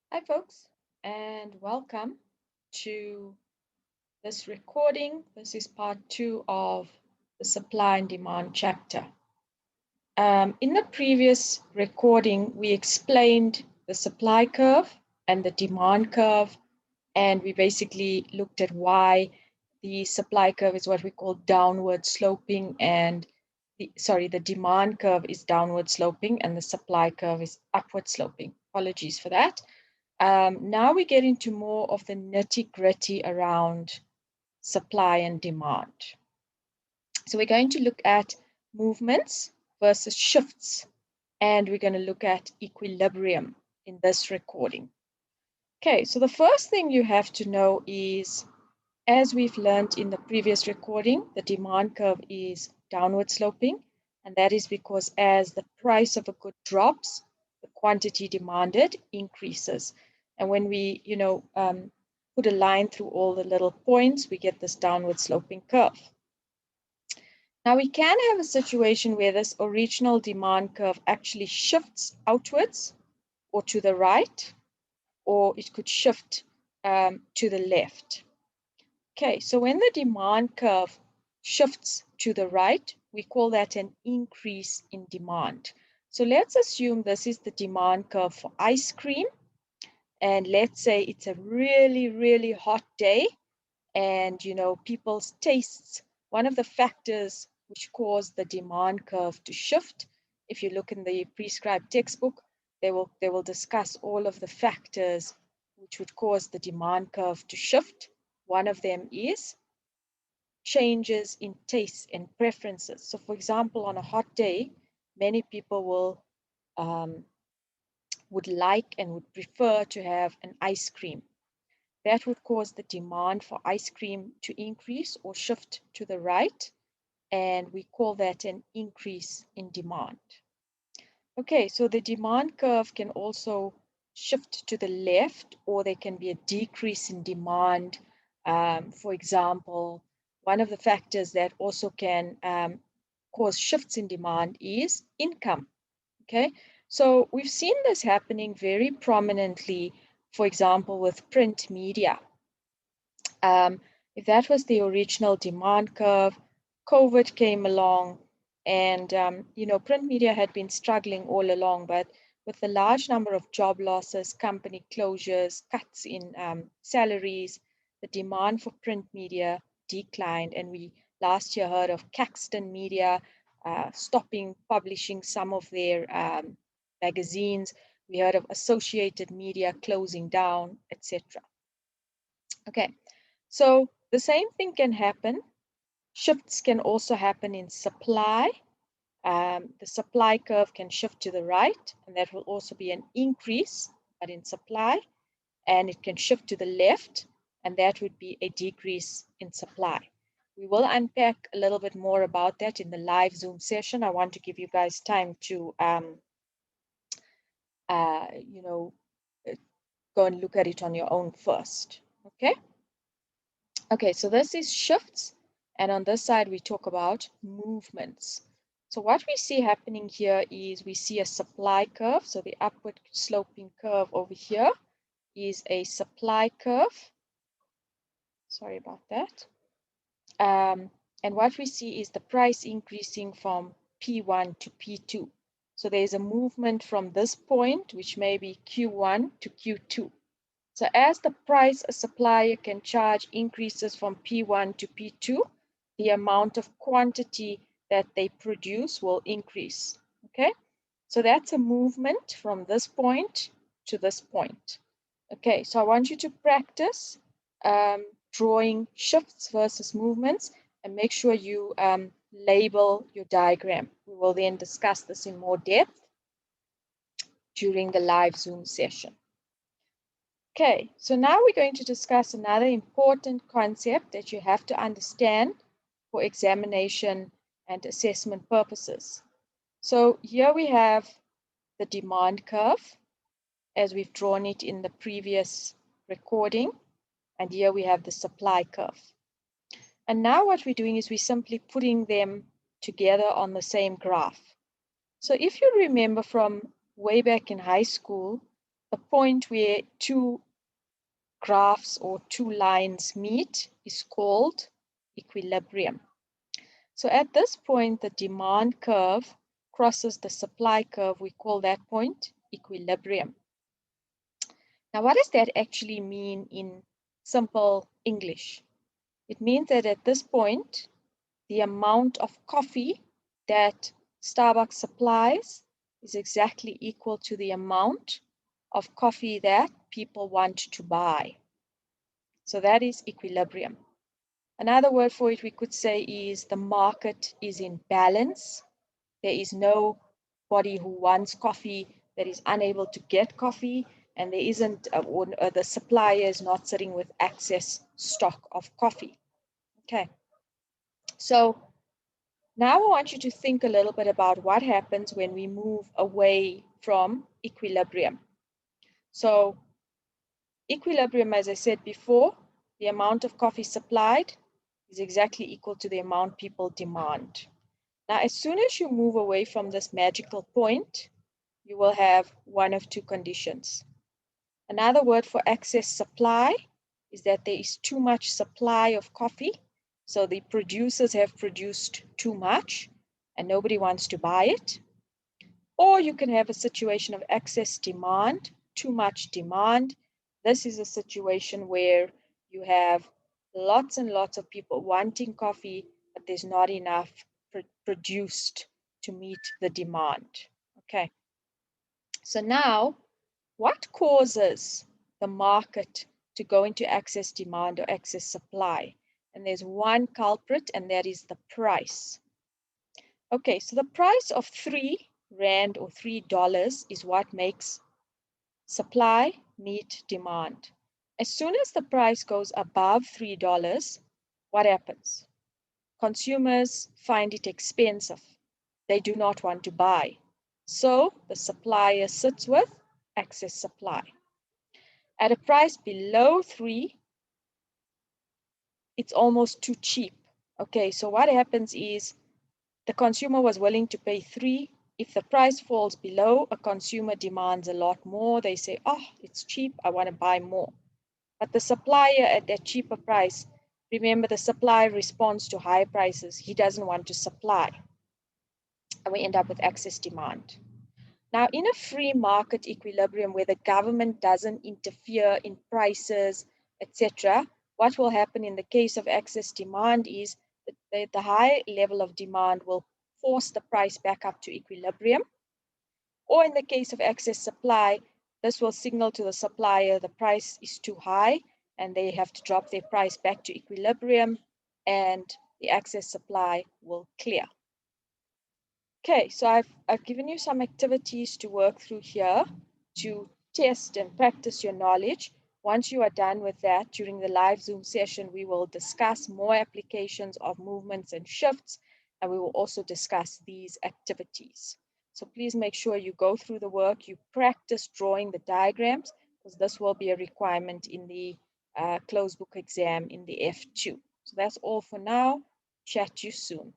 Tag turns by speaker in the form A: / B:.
A: Hi, folks, and welcome to this recording. This is part two of the supply and demand chapter. In the previous recording, we explained the supply curve and the demand curve, and we basically looked at why the supply curve is what we call downward sloping, and the demand curve is downward sloping, and the supply curve is upward sloping. Apologies for that. Now we get into more of the nitty-gritty around supply and demand. So we're going to look at movements versus shifts, and we're going to look at equilibrium in this recording. Okay, so the first thing you have to know is, as we've learned in the previous recording, the demand curve is downward sloping, and that is because as the price of a good drops, the quantity demanded increases. And when we, put a line through all the little points, we get this downward sloping curve. Now we can have a situation where this original demand curve actually shifts outwards or to the right, or it could shift to the left. Okay, so when the demand curve shifts to the right, we call that an increase in demand. So let's assume this is the demand curve for ice cream. And let's say it's a really, really hot day. And, people's tastes, one of the factors which cause the demand curve to shift, if you look in the prescribed textbook, they will discuss all of the factors which would cause the demand curve to shift. One of them is changes in tastes and preferences. So, for example, on a hot day, many people would like and would prefer to have an ice cream. That would cause the demand for ice cream to increase or shift to the right, and we call that an increase in demand. Okay, so the demand curve can also shift to the left, or there can be a decrease in demand. For example, one of the factors that also can cause shifts in demand is income. Okay, so we've seen this happening very prominently, for example, with print media. If that was the original demand curve, COVID came along, and print media had been struggling all along, but with the large number of job losses, company closures, cuts in salaries, the demand for print media declined, and we last year heard of Caxton Media stopping publishing some of their magazines. We heard of Associated Media closing down, etc. Okay, so the same thing can happen. Shifts can also happen in supply. The supply curve can shift to the right, and that will also be an increase, but in supply. And it can shift to the left, and that would be a decrease in supply. We will unpack a little bit more about that in the live Zoom session. I want to give you guys time to, go and look at it on your own first. Okay. Okay, so this is shifts, and on this side we talk about movements. So what we see happening here is we see a supply curve. So the upward sloping curve over here is a supply curve. Sorry about that. And what we see is the price increasing from P1 to P2. So there's a movement from this point, which may be Q1 to Q2. So as the price a supplier can charge increases from P1 to P2, the amount of quantity that they produce will increase. Okay, so that's a movement from this point to this point. Okay, so I want you to practice drawing shifts versus movements, and make sure you label your diagram. We will then discuss this in more depth during the live Zoom session. Okay, so now we're going to discuss another important concept that you have to understand for examination and assessment purposes. So here we have the demand curve as we've drawn it in the previous recording, and here we have the supply curve. And now what we're doing is we're simply putting them together on the same graph. So if you remember from way back in high school, a point where two graphs or two lines meet is called equilibrium. So at this point, the demand curve crosses the supply curve. We call that point equilibrium. Now, what does that actually mean in simple English? It means that at this point, the amount of coffee that Starbucks supplies is exactly equal to the amount of coffee that people want to buy. So that is equilibrium. Another word for it we could say is the market is in balance. There is nobody who wants coffee that is unable to get coffee, and there isn't, the supplier is not sitting with excess stock of coffee. Okay, so now I want you to think a little bit about what happens when we move away from equilibrium. So equilibrium, as I said before, the amount of coffee supplied is exactly equal to the amount people demand. Now, as soon as you move away from this magical point, you will have one of two conditions. Another word for excess supply is that there is too much supply of coffee. So the producers have produced too much and nobody wants to buy it. Or you can have a situation of excess demand, too much demand. This is a situation where you have lots and lots of people wanting coffee, but there's not enough produced to meet the demand. Okay. So now, what causes the market to go into excess demand or excess supply? And there's one culprit, and that is the price. Okay, so the price of 3 Rand or $3 is what makes supply meet demand. As soon as the price goes above $3, what happens? Consumers find it expensive. They do not want to buy. So the supplier sits with excess supply. At a price below 3, it's almost too cheap. Okay, so what happens is the consumer was willing to pay 3. If the price falls below, a consumer demands a lot more. They say, oh, it's cheap, I want to buy more. But the supplier at that cheaper price, remember the supplier responds to higher prices. He doesn't want to supply. And we end up with excess demand. Now, in a free market equilibrium where the government doesn't interfere in prices, etc., what will happen in the case of excess demand is that the high level of demand will force the price back up to equilibrium. Or in the case of excess supply, this will signal to the supplier the price is too high and they have to drop their price back to equilibrium and the excess supply will clear. Okay, so I've given you some activities to work through here to test and practice your knowledge. Once you are done with that, during the live Zoom session, we will discuss more applications of movements and shifts, and we will also discuss these activities. So please make sure you go through the work, you practice drawing the diagrams, because this will be a requirement in the closed book exam in the F2. So that's all for now. Chat to you soon.